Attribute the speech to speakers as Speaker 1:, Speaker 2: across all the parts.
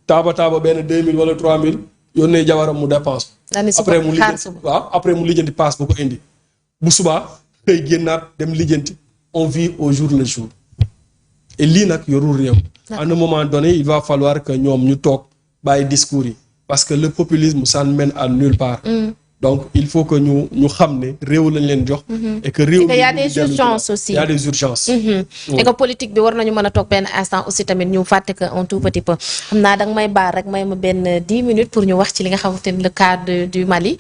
Speaker 1: taaba benn 2000 wala 3000 yónnee jabaram mu dépense. après mu lijjanti waaw après mu lijjanti paas bu ko indi bu subaa xëy génnaat dem lijjanti on vit au jour le jour et lii nag yorul réew. à un moment donné il va falloir que ñoom ñu toog bàyyi discours yi parce que le populisme ça ne mène à nulle part. donc il faut que ñu xam ne réew lañ leen jox. et que réew
Speaker 2: y a des urgences aussi.
Speaker 1: y a des urgences.
Speaker 2: et que politique bi war nañu mën a toog benn instant aussi tamit ñu fàtte que un tout petit peu xam naa danga may baal rek may ma benn 10 minutes pour ñu wax ci li nga xamante ni le cas du Mali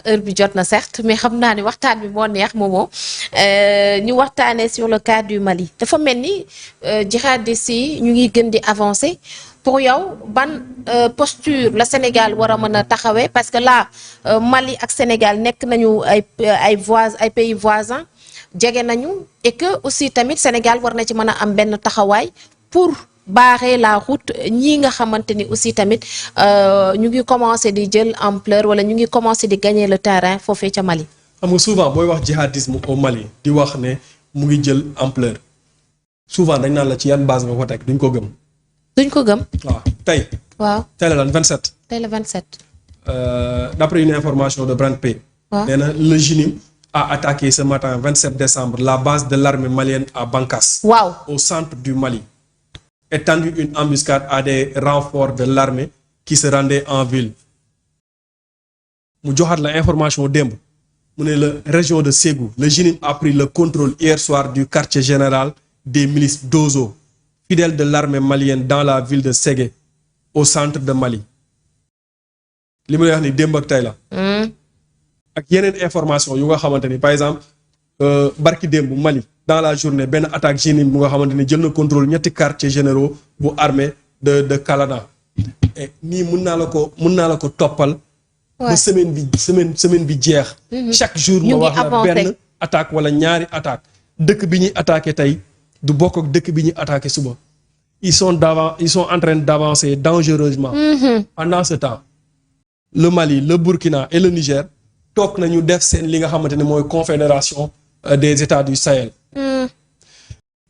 Speaker 2: heure bi jot na certes mais xam naa ni waxtaan bi moo neex moomoo ñu waxtaanee sur le cas du Mali dafa mel ni jihadistes yi ñu ngi gën di avancer. pour yow ban posture la Sénégal war a mën a taxawee parce que là Mali ak Sénégal nekk nañu ay pays voisins jege nañu et que aussi tamit Sénégal war na ci mën a am benn taxawaay pour barrer la route ñii nga xamante ni aussi tamit ñu ngi commencer di jël ampleur wala ñu ngi commencer di gagner le terrain foofee ca Mali.
Speaker 1: xam nga souvent booy wax jihadisme au Mali di wax ne mu ngi jël ampleur souvent dañ naan la ci yan base nga ko teg duñ ko gëm.
Speaker 2: duñ ko gëm.
Speaker 1: waaw tey.
Speaker 2: waaw
Speaker 1: tey la lan 27.
Speaker 2: tey la 27.
Speaker 1: d'après une information de Brand Pays.
Speaker 2: waaw
Speaker 1: nee na le JNIM a attaqué ce matin 27 décembre la base de l'armée malienne à Bankas.
Speaker 2: waaw
Speaker 1: au centre du Mali. et tendu une embuscade à des renforts de l'armée qui se rendaient en ville. mu joxaat la information démb. mu ne la région de Ségou le JNIM a pris le contrôle hier soir du quartier général des milices d'Ozo. fidèle de l'armée malienne dans la ville de Ségué au centre de Mali li ma lay wax ni démb ak tey la. ak yeneen information yu nga xamante ni par exemple barki démb Mali dans la journée benn attaque JNIM bu nga xamante ni jël na contrôle ñetti quartiers généraux bu armée de Kalana. et nii mën naa la ko toppal. ba semaine bi jeex. chaque jour ma wax la benn attaque wala ñaari attaque dëkk bi ñuy attaqué tey. du bokk ak dëkk bi ñu attaqué suba ils sont en train d'avancer dangereusement. Pendant ce temps le Mali le Burkina et le Niger toog nañu def seen li nga xamante ne mooy confédération des États du Sahel.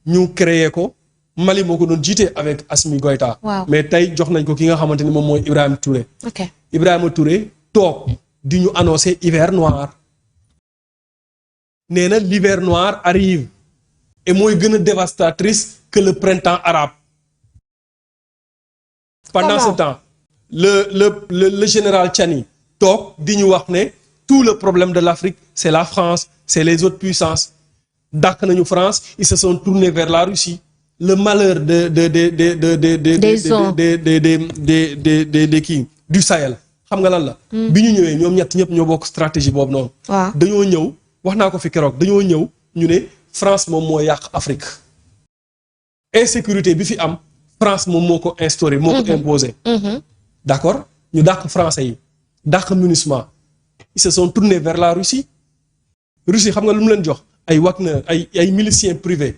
Speaker 1: ñu créé ko Mali moo ko doon jiite avec Assimi Goïta. mais tey jox nañ ko ki nga xamante ni moom mooy Ibrahima Touré. Ibrahima Touré toog di ñu annoncer hiver noir nee na l'hiver noir arrive. et mooy gën a dévastatrice que le printemps arabe. pendant ce temps le général Tchani toog di ñu wax ne tout le problème de l'Afrique c'est la France c'est les autres puissances dàq nañu France ils se sont tournés vers la Russie le malheur des kii du Sahel xam nga lan la. bi ñu ñëwee ñoom ñëpp ñoo bokk stratégie boobu noonu. dañoo ñëw wax naa ko fi keroog dañoo ñëw ñu ne. France moom moo yàq Afrique insécurité bi fi am France moom moo ko instauré moo ko imposé. d'accord ñu dàq français yi dàq MINUSMA ils se sont tournés vers la Russie xam nga lu mu leen jox ay Wagner ay miliciens privés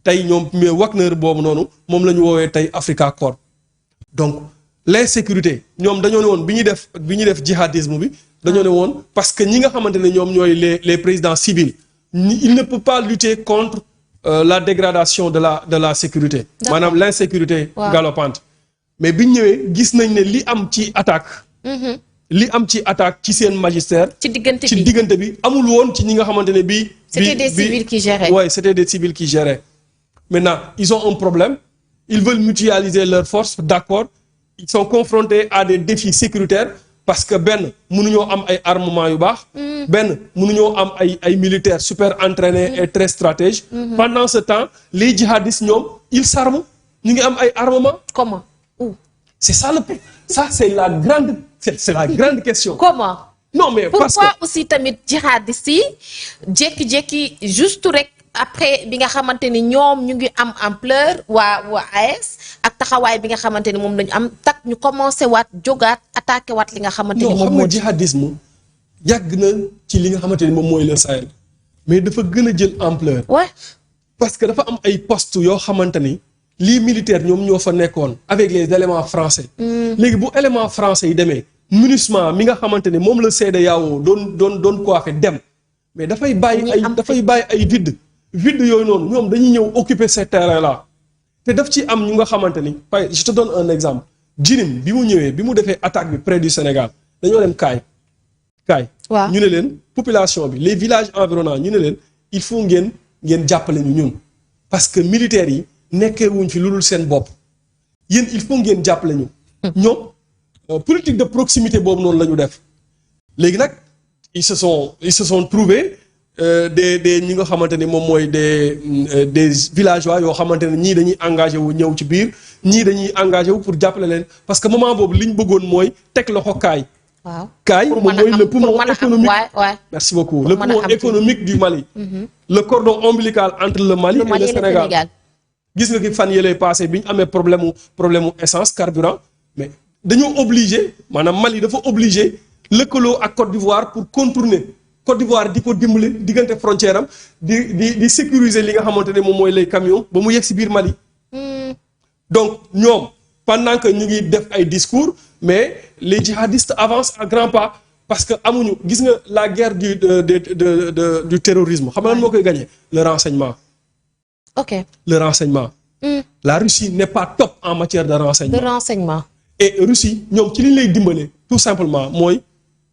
Speaker 1: tey ñoom mais Wagner boobu noonu moom la ñu woowee tey Africa Corps donc l'insécurité ñoom dañoo ne woon bi ñuy def jihadisme bi dañoo ne woon parce que ñi nga xamante ne ñoom ñooy les présidents civils. il ne peut pas lutter contre la dégradation de la sécurité. maanaam l'insécurité galopante. mais bi ñu ñëwee gis nañ ne li am ci attaque. li am ci attaque ci seen magistère. ci diggante bi amul woon ci ñi nga xamante ne bii.
Speaker 2: c'était des civils qui géraient.
Speaker 1: ouais c'était des civils qui géraient. maintenant ils ont un problème ils veulent mutualiser leurs forces d'accord ils sont confrontés à des défis sécuritaires. parce que benn mënuñoo am ay armement yu baax. benn mënuñoo am ay militaires super entraînés et très stratèges. pendant ce temps les djihadistes ñoom ils s'arment ñu ngi am ay armement.
Speaker 2: comment où.
Speaker 1: c'est ça c'est la grande question.
Speaker 2: comment.
Speaker 1: non mais parce que
Speaker 2: pourquoi aussi tamit djihadistes yi jékki-jékki juste rek après bi nga xamante ni ñoom ñu ngi am ampleur waa AES ak taxawaay bi nga xamante ni moom lañu am tak ñu commencé waat jógaat attaqué waat li nga xamante ni moom moo
Speaker 1: jihadisme yàgg na ci li nga xamante ni moom mooy le Sahel mais dafa gën a jël ampleur.
Speaker 2: ouais
Speaker 1: parce que dafa am ay postes yoo xamante ni lii militaire ñoom ñoo fa nekkoon avec les éléments français. léegi bu éléments français yi demee MINUSMA mi nga xamante ni moom la CEDEAO doon coiffé dem mais dafay bàyyi ay vide yooyu noonu ñoom dañuy ñëw occuper ces terrains là te daf ci am ñu nga xamante ni je te donne un exemple Djinim bi mu ñëwee bi mu defee attaque bi près du Sénégal dañoo dem kaay.
Speaker 2: waaw
Speaker 1: ñu ne leen population bi les villages environnants ñu ne leen il faut ngeen jàppale ñu ñun parce que militaires yi nekkee wuñ fi lu dul seen bopp yéen il faut ngeen jàppale ñu. ñoom politique de proximité boobu noonu la ñu def léegi nag ils se sont trouvés des ñi nga xamante ni moom mooy des villageois yoo xamante ne ñii dañuy engagé wu ñëw ci biir ñii dañuy engagé wu pour jàppale leen parce que moment boobu li ñu bëggoon mooy teg loxo kaay.
Speaker 2: waaw
Speaker 1: kaay moom mooy le poumon économique.
Speaker 2: Ouais.
Speaker 1: Merci beaucoup. Le poumon économique du Mali. Le cordon ombilical entre le Mali et le Sénégal. gis nga ki fan yële passé bi ñu amee problème mu essence carburant mais dañoo obligé maanaam Mali dafa obligé lëkkaloo ak Côte d'Ivoire pour contourner Côte d'Ivoire di ko dimbali diggante frontière am di sécuriser li nga xamante ne moom mooy les camions ba mu yegg si biir Mali. Donc ñoom pendant que ñu ngi def ay discours mais les djihadistes avancent à grands pas parce que amuñu gis nga la guerre du terrorisme xam nga lan moo koy gagné le renseignement.
Speaker 2: Ok.
Speaker 1: Le renseignement. La Russie n'est pas top en matière de renseignement. Et Russie ñoom ci li ñu lay dimbale tout simplement mooy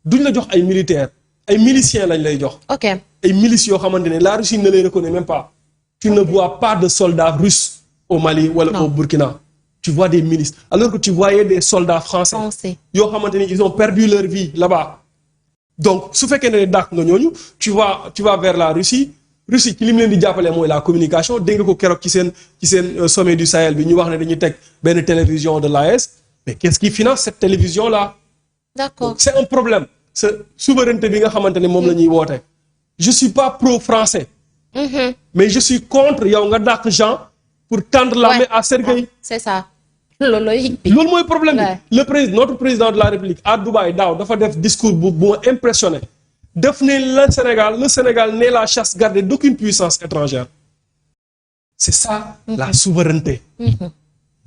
Speaker 1: duñ la jox ay militaires ay miliciens lañ lay jox.
Speaker 2: Ok.
Speaker 1: Ay milices yoo xamante ne la Russie ne les reconnaît même pas. Tu ne vois pas de soldats russes au Mali wala au Burkina. Tu vois des milices alors que tu voyais des soldats français. yoo xamante ni ils ont perdu leur vie là-bas. Donc su fekkee ne dàq nga ñooñu tu vas vers la Russie. Russie ci li mu leen di jàppale mooy la communication dégg nga ko keroog ci seen sommet du Sahel bi ñu wax ne dañuy teg benn télévision de l'AES mais qu'est-ce qui finance cette télévision là.
Speaker 2: D'accord.
Speaker 1: Donc, c'est un problème sa souveraineté bi nga xamante ne moom la ñuy woote. Je suis pas pro-français. Mais je suis contre yow nga dàq Jean pour tendre la main à Sergueï.
Speaker 2: C'est ça. loolu
Speaker 1: mooy problème bi. Notre président de la République à Dubaï daaw dafa def discours bu impressionné. def ne le Sénégal n'est la chasse gardée d'aucune puissance étrangère. C'est ça la souveraineté.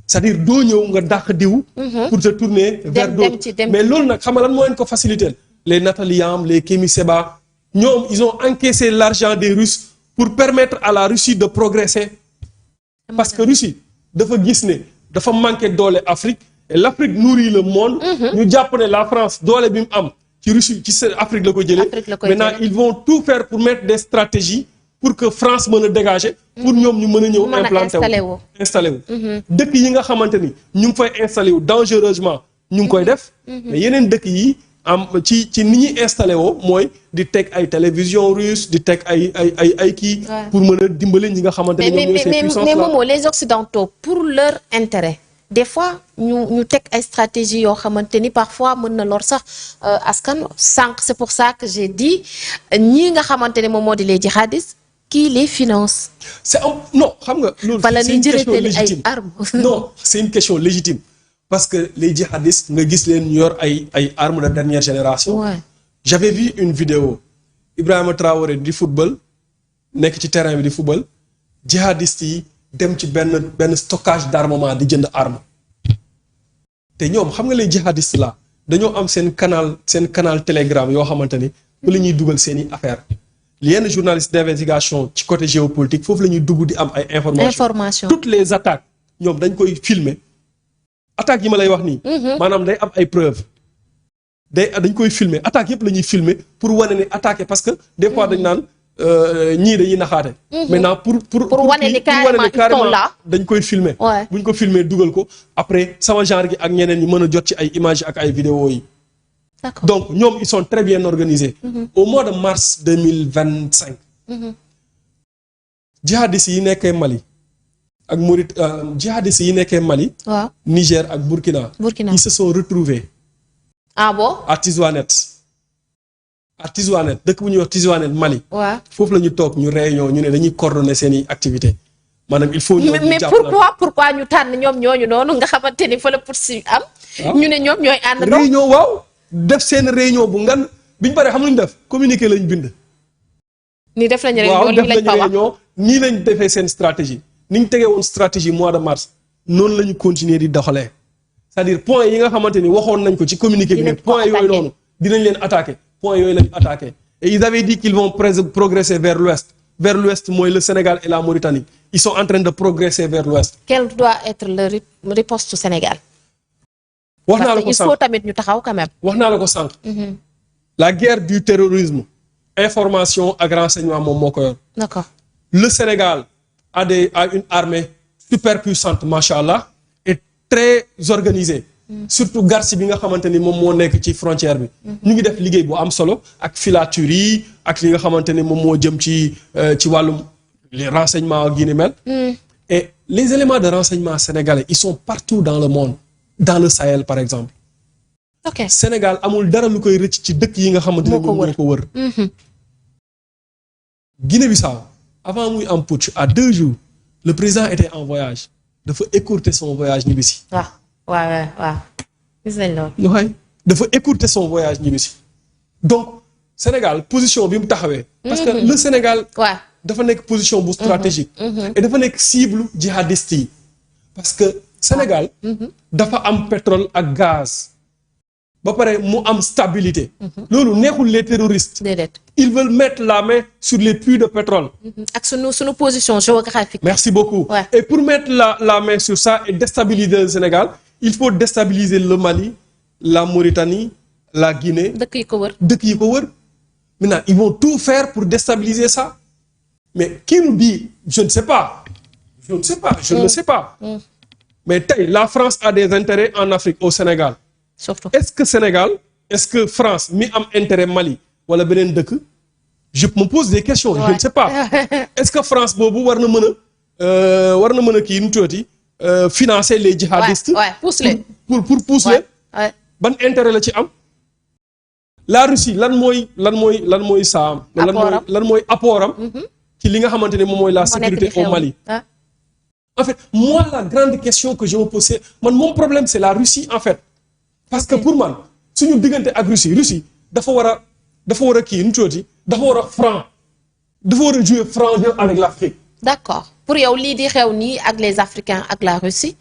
Speaker 1: C'est-à-dire doo ñëw nga dàq diw. pour te tourner vers d'autres. Mais loolu nag xam nga lan moo leen ko faciliter. Les Nathalie Yamb les Kémi Séba ñoom ils ont encaissé l'argent des Russes pour permettre à la Russie de progresser. Parce que Russie dafa gis ne dafa manqué doole Afrique et l'Afrique nourrit le monde. ñu jàpp ne la France doole bi mu am. ci Russie ci Afrique la ko jëlee maintenant ils vont tout faire pour mettre des stratégies pour que France mën a dégager pour ñoom ñu mën a ñëw implanté wu installé wu dëkk yi nga xamante ni ñu ngi fay installé wu dangereusement ñu ngi koy def mais yeneen dëkk yi am ci ni ñuy installé woo mooy di teg ay télévision russe di teg ay kii pour mën a dimbali ñi nga xamante ni ñoom ñooy ces puissances là
Speaker 2: mais Momo les occidentaux pour leur intérêt des fois ñu teg ay stratégie yoo xamante ni parfois mën na lor sax askan sànq c'est pour ça que j'ai dit ñii nga xamante ne moom moo di les djihadistes qui les finance.
Speaker 1: Non xam nga loolu c'est une question légitime non c'est une question légitime parce que les djihadistes nga gis leen yor ay armes de dernière génération. J'avais vu une vidéo Ibrahima Traoré di football nekk ci terrain bi di football djihadistes yi dem ci benn stockage d'armement di jënd arme te ñoom xam nga les djihadistes là dañoo am seen canal Telegram yoo xamante ni fu la ñuy dugal seen i affaire yenn journalistes d'investigation ci côté géopolitique foofu la ñuy dugg di am ay information toutes les attaques ñoom dañ koy filmer attaques yi ma lay wax nii maanaam day am ay preuves dañ koy filmer attaques yëpp la ñuy filmer pour wane ne attaquer parce que des fois dañ naan ñii dañuy naxaate. maintenant pour
Speaker 2: wane ni carrément
Speaker 1: dañ koy filmer. buñ ko filmer dugal ko après sama genre gi ak ñeneen ñi mën a jot ci ay images ak ay vidéos yi.
Speaker 2: D'accord.
Speaker 1: Donc ñoom ils sont très bien organisés. Au mois de mars 2025. Djihadistes yi nekkee Mali ak djihadistes yi nekkee Mali. Niger ak Burkina. Ils se sont retrouvés.
Speaker 2: Ah bon?
Speaker 1: À Tizoanette dëkk bu ñuy wax Tizoanette Mali. foofu la ñu toog ñu réunion ñu ne dañuy coordonner seeni activités maanaam il faut.
Speaker 2: mais pourquoi ñu tànn ñoom ñooñu noonu nga xamante ni fa la poursuite am. ñu ne ñoom ñooy ànd.
Speaker 1: réunion waaw def seen réunion bu ngan biñ paree xam lu ñu def communiqué lañ bind.
Speaker 2: ni def nañu réunion lii lañ fa wax
Speaker 1: nii lañ defee seen stratégie ni ñu tegee woon stratégie mois de mars noonu la ñu continuer di doxalee c'est-à-dire point yi nga xamante ni waxoon nañ ko ci communiqué bi ne point yooyu noonu dinañ leen attaquer. Point yooyu lañu attaqué et ils avaient dit qu'ils vont progresser vers l'ouest mooy le Sénégal et la Mauritanie ils sont en train de progresser vers l'ouest.
Speaker 2: Quelle doit être la riposte du Sénégal?
Speaker 1: wax naa la
Speaker 2: parce
Speaker 1: ko
Speaker 2: que il
Speaker 1: sànq
Speaker 2: faut tamit ñu taxaw quand même.
Speaker 1: wax naa la ko sànq. la guerre du terrorisme information ak renseignement moom moo ko yor.
Speaker 2: D'accord.
Speaker 1: Le Sénégal a une armée super puissante macha allah et très organisée. Surtout garci bi nga xamante ni moom moo nekk ci frontière bi. ñu ngi def liggéey bu am solo ak filature yi ak li nga xamante ni moom moo jëm ci wàllum les renseignements ak yi ni mel. Et les éléments de renseignement sénégalais ils sont partout dans le monde dans le Sahel par exemple.
Speaker 2: Ok.
Speaker 1: Sénégal amul dara lu koy rëcc ci dëkk yi nga xamante ni moom moo ko wër. Guinée-Bissau avant muy am putsch à 2 jours le président était en voyage dafa écourter son voyage ñibbisi.
Speaker 2: waaw gis nañ loolu.
Speaker 1: waay dafa écourter son voyage ñibbisi donc Sénégal position bi mu taxawee. parce que le Sénégal.
Speaker 2: waaw
Speaker 1: dafa nekk position bu stratégique. et dafa nekk cible jihadiste yi. parce que Sénégal. dafa am pétrole ak gaz. ba pare mu am stabilité. loolu neexul les terroristes.
Speaker 2: déedéet.
Speaker 1: ils veulent mettre la main sur les puits de pétrole.
Speaker 2: ak sunu position géographique.
Speaker 1: Merci beaucoup.
Speaker 2: Ouais.
Speaker 1: Et pour mettre la main sur ça et déstabiliser le Sénégal il faut déstabiliser le Mali la Mauritanie la Guinée.
Speaker 2: dëkk yi ko wër.
Speaker 1: dëkk yi ko wër. Maintenant ils vont tout faire pour déstabiliser ça mais qui nous dit je ne sais pas je ne sais pas mais tey la France a des intérêts en Afrique au Sénégal.
Speaker 2: surtout.
Speaker 1: est-ce que France mi am intérêt Mali wala beneen dëkk je me pose des questions. Je ne sais pas est-ce que France boobu war na mën a kii nu tuuti financer les djihadistes.
Speaker 2: pousse leen
Speaker 1: pour pousse leen. ban intérêt la ci am. la Russie lan mooy saa. lan mooy apportam. ci li nga xamante ne moom mooy la sécurité au Mali. En fait moi la grande question que je me pose mon problème c'est la Russie en fait. parce que pour man suñu diggante ak Russie dafa war a kii nu tuuti dafa war a franc dafa war a jouer franc jeu avec l'Afrique.
Speaker 2: D'accord pour yow lii di xew nii ak les Africains ak la Russie.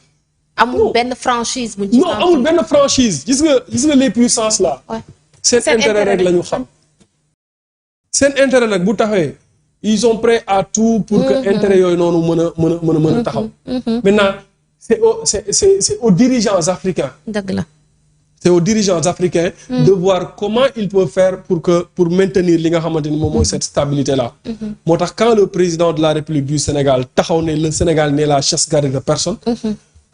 Speaker 2: amul benn franchise bu ñu.
Speaker 1: non amul benn franchise gis nga les puissances là. seen intérêt rek la ñu xam. seen intérêt nag bu taxawee ils sont prêts à tout pour que intérêt yooyu noonu mën a taxaw. maintenant c'est aux dirigeants africains.
Speaker 2: dëgg la.
Speaker 1: C'est aux dirigeants africains de voir comment ils peuvent faire pour maintenir li nga xamante ni moom mooy cette stabilité là. moo tax quand le président de la République du Sénégal taxaw ne le Sénégal n'est la chasse gardée de personne.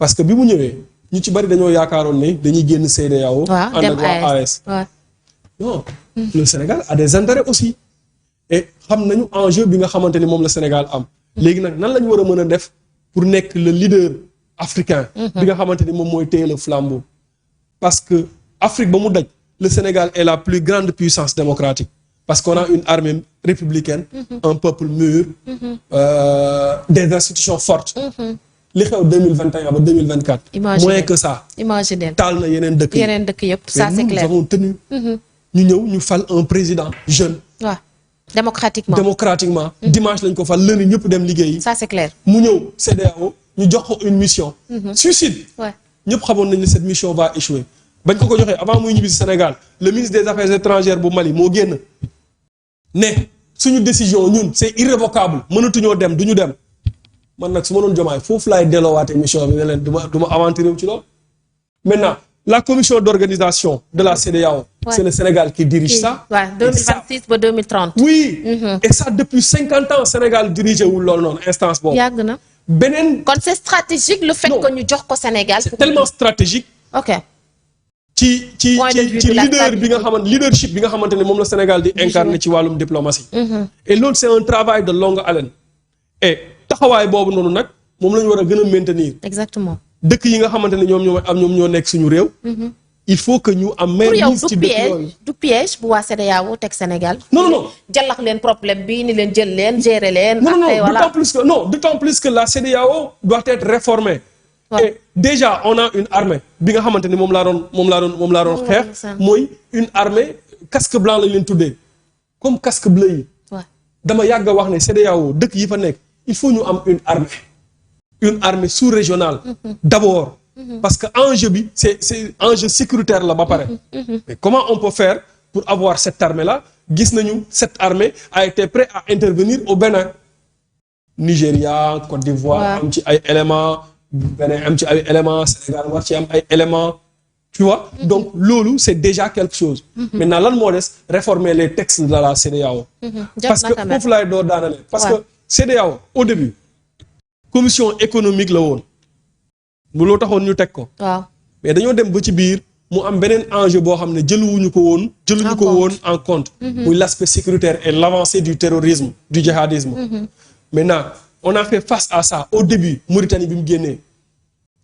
Speaker 1: parce que bi mu ñëwee ñu ci bari dañoo yaakaaroon ne dañuy génn CEDEAO. ànd ak waa AES. non le Sénégal a des intérêts aussi. et xam nañu enjeu bi nga xamante ni moom la Sénégal am. léegi nag nan la ñu war a mën a def pour nekk le leader africain. bi nga xamante ni moom mooy téye le flambeau. parce que Afrique ba mu daj le Sénégal est la plus grande puissance démocratique parce qu'on a une armée républicaine un peuple mûr des institutions fortes li xew 2021 ba 2024 moins que ça
Speaker 2: imaginer
Speaker 1: taal na yeneen dëkk
Speaker 2: yëpp ça c'est clair
Speaker 1: nous avons tenu ñu ñëw ñu fal un président jeune démocratiquement dimanche lañ ko fal lundi ñëpp dem liggéeyi
Speaker 2: ça c'est clair
Speaker 1: mu ñëw CEDEAO ñu jox ko une mission suicide ñëpp xamoon nañ ne cette mission va échouer bañ ko joxee avant muy ñibbi si Sénégal le ministre des affaires étrangères bu Mali moo génn ne suñu décision ñun c'est irrévocable mënatuñoo dem duñu dem man nag su ma doon Diomaye foofu laay delloowaatee mission bi ne leen du ma aventurer ci loolu. maintenant la commission d'organisation de la CEDEAO. c'est le Sénégal qui dirige ça.
Speaker 2: 2026 ba 2030.
Speaker 1: oui. et ça depuis 50 ans Sénégal dirigé wul loolu noonu instance boobu.
Speaker 2: yàgg na.
Speaker 1: beneen
Speaker 2: kon c'est stratégique le fait que ñu jox ko Sénégal.
Speaker 1: c'est tellement stratégique.
Speaker 2: ok.
Speaker 1: ci leader bi nga xamante leadership bi nga xamante ne moom la Sénégal di incarner ci wàllum diplomatie. et loolu c'est un travail de longue haleine. et taxawaay boobu noonu nag moom la ñu war a gën a maintenir.
Speaker 2: exactement.
Speaker 1: dëkk yi nga xamante ne ñoom ñoo nekk suñu réew. il faut que ñu am mainmise ci dëkk yooyu
Speaker 2: du piège bu waa CEDEAO teg Sénégal.
Speaker 1: non
Speaker 2: jàllax leen problème bi ni leen jël leen gérer leen.
Speaker 1: d'autant plus que la CEDEAO doit être réformée. et déjà on a une armée bi nga xamante ni moom laa doon xeex. mooy une armée casque blanc lañ leen tuddee comme casque bleu yi. dama yàgg a wax ne CEDEAO dëkk yi fa nekk il faut ñu am une armée sous-régionale. d'abord. parce que enjeu bi c'est enjeu sécuritaire la ba pare. mais comment on peut faire pour avoir cette armée là gis nañu cette armée a été prête à intervenir au Bénin. Nigéria Côte d'Ivoire. am ci ay éléments. Bénin am ci ay éléments Sénégal war ci am ay éléments. tu vois donc loolu c'est déjà quelque chose. Maintenant lan moo des réformer les textes de la CEDEAO. parce que foofu laay door daanale. parce que CEDEAO au début commission économique la woon. bu loo taxoon ñu teg ko.
Speaker 2: waaw
Speaker 1: mais dañoo dem ba ci biir mu am beneen enjeu boo xam ne jëluñu ko woon en compte. muy l'aspect sécuritaire et l'avancée du terrorisme du djihadisme. Maintenant on a fait face à ça au début Mauritanie bi mu génnee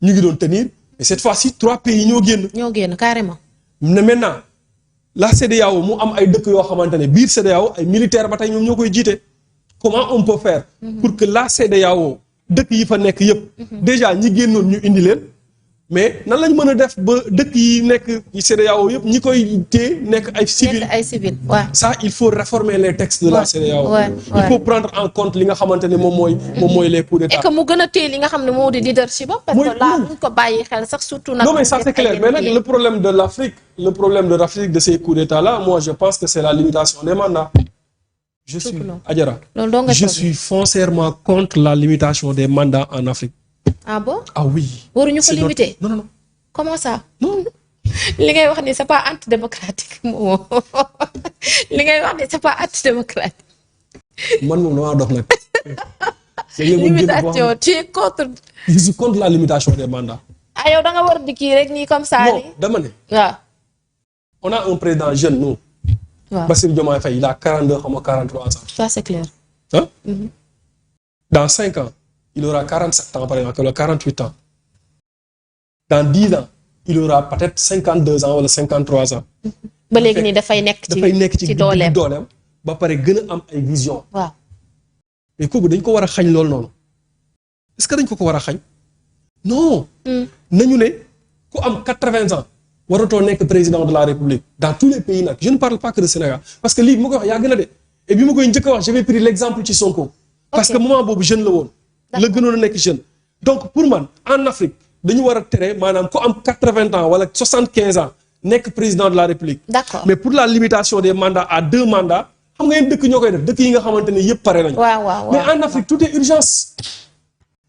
Speaker 1: ñu ngi doon tenir mais cette fois-ci 3 pays ñoo génn
Speaker 2: carrément.
Speaker 1: ne maintenant la CEDEAO mu am ay dëkk yoo xamante ne biir CEDEAO ay militaires ba tey ñoom ñoo koy jiite. Comment on peut faire pour que la CEDEAO dëkk yi fa nekk yëpp. déjà ñi génnoon ñu indi leen. mais nan lañ mën a def ba dëkk yi nekk CEDEAO yëpp ñi koy téye nekk ay civil
Speaker 2: waaw
Speaker 1: ça il faut réformer les textes de la CEDEAO. il faut prendre en compte li nga xamante ne moom mooy les coups d'État.
Speaker 2: et que mu gën a téye li nga xam ne moo di leadership ba. parce que là buñ ko bàyyi xel sax surtout.
Speaker 1: non mais ça c'est clair mais nag le problème de l'Afrique de ces coups d'État là moi je pense que c'est la limitation des mandats. je suis foncièrement contre la limitation des mandats en Afrique.
Speaker 2: Ah bon?
Speaker 1: Ah oui.
Speaker 2: waruñu ko limiter?
Speaker 1: Non.
Speaker 2: Comment ça?
Speaker 1: Non.
Speaker 2: li ngay wax ni c'est pas antidémocratique moom li ngay wax ni c'est pas antidémocratique.
Speaker 1: man moom damaa dox nag.
Speaker 2: limitation tu es contre.
Speaker 1: je suis contre la limitation des mandats.
Speaker 2: ah yow da nga war di kii rek nii comme ça.
Speaker 1: non dama ne.
Speaker 2: waaw.
Speaker 1: on a un président jeune nous.
Speaker 2: waaw
Speaker 1: Bassirou Diomaye Faye il a 42 xam nga 43 ans.
Speaker 2: ça c'est clair.
Speaker 1: Hein? Dans 5 ans. Il aura 47 ans par exemple, il aura 48 ans. Dans 10 ans, il aura peut-être 52 ans wala 53 ans.
Speaker 2: ba léegi nii dafay nekk ci dooleem
Speaker 1: ba pare gën a am ay vision.
Speaker 2: waaw.
Speaker 1: mais kooku dañ ko war a xañ loolu noonu. est-ce que dañ ko war a xañ. non. nañu ne ku am 80 ans. waratoo nekk président de la République. dans tous les pays nag je ne parle pas que de Sénégal parce que lii bi ma koy wax yàgg na de et bi ma koy njëkk a wax j'avais pris l'exemple ci Sonko. parce que moment boobu jeune la woon. la gënoon a nekk jeune. donc pour man en Afrique dañu war a tere maanaam ku am 80 ans wala 75 ans nekk président de la République.
Speaker 2: d'accord
Speaker 1: mais pour la limitation des mandats à 2 mandats xam nga yéen dëkk ñoo koy def dëkk yi nga xamante ne yëpp pare nañu.
Speaker 2: waaw
Speaker 1: mais en Afrique tout est urgence.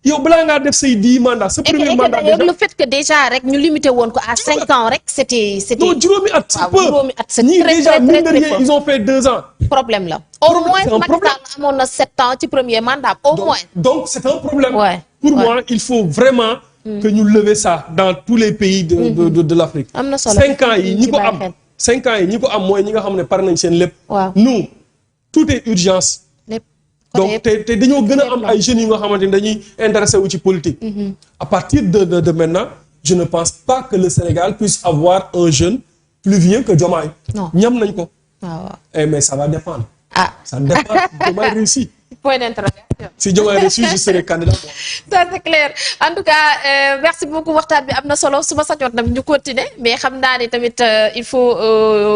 Speaker 1: yow balaa ngaa def say 10 mandats. sa premier mandat
Speaker 2: déjà le fait que déjà rek ñu limité woon ko à 5 ans rek c'était.
Speaker 1: non juróomi at. c'est peu
Speaker 2: juróomi at c'est
Speaker 1: ñii
Speaker 2: très
Speaker 1: déjà
Speaker 2: très
Speaker 1: mine de
Speaker 2: très
Speaker 1: rien ils ont fait 2 ans.
Speaker 2: problème la au moins Macky Sall amoon na 7 ans ci premier mandat au moins.
Speaker 1: donc c'est un problème.
Speaker 2: Ouais.
Speaker 1: Pour moi il faut vraiment. que ñu lever ça dans tous les pays de l'Afrique.
Speaker 2: am na solo
Speaker 1: 5 ans yi ñi ko am 5 ans yi ñi ko am mooy ñi nga xam ne pare nañ seen lépp.
Speaker 2: waaw
Speaker 1: nous tout est urgence.
Speaker 2: lépp
Speaker 1: donc te dañoo gën a am ay jeunes yi nga xamante ne dañuy intéressé wu ci politique. à partir de maintenant je ne pense pas que le Sénégal puisse avoir un jeune plus vieux que Diomaye.
Speaker 2: non
Speaker 1: ñam nañ ko.
Speaker 2: waaw
Speaker 1: mais ça va dépendre.
Speaker 2: ça
Speaker 1: dépend si Diomaye réussit.
Speaker 2: point d'interrogation.
Speaker 1: Si Diomaye réussit je serai candidat.
Speaker 2: ça c'est clair en tout cas merci beaucoup waxtaan bi am na solo su ma sañoon nag ñu continuer mais xam naa ni tamit il faut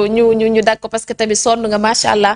Speaker 2: ñu dagg ko parce que tamit sonn nga macha allah.